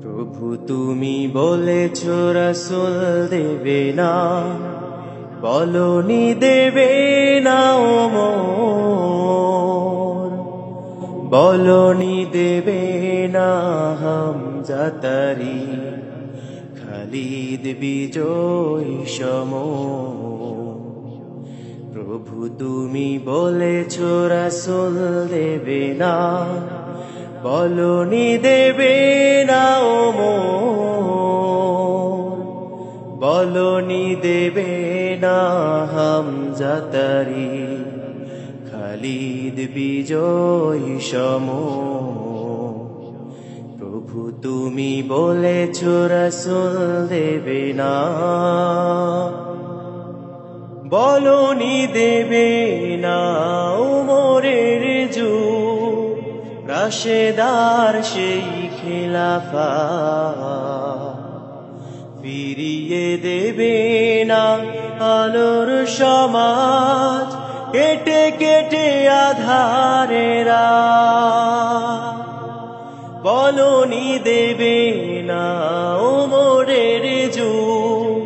প্রভু তুমি বলেছ রাসূল দেবে না, বলনি দেবে না ওমর, বলনি দেবে না হামজাতারি, খালিদ বিজয় সম। প্রভু তুমি বলেছ রাসূল দেবে না, বলনি দেবে না ওমর, বলনি দেবে না হামজাতারি, খালিদ বিজয় সম। প্রভু তুমি বলেছ রাসূল দেবে না, বলনি দেবে না ওমরের যুগ, রাশেদার সেই খিলাফা, ফিরিয়ে দেবে না আলোর সমাজ, কেটে কেটে আধারেরা, বলনি দেবে না ওমরের যুগ।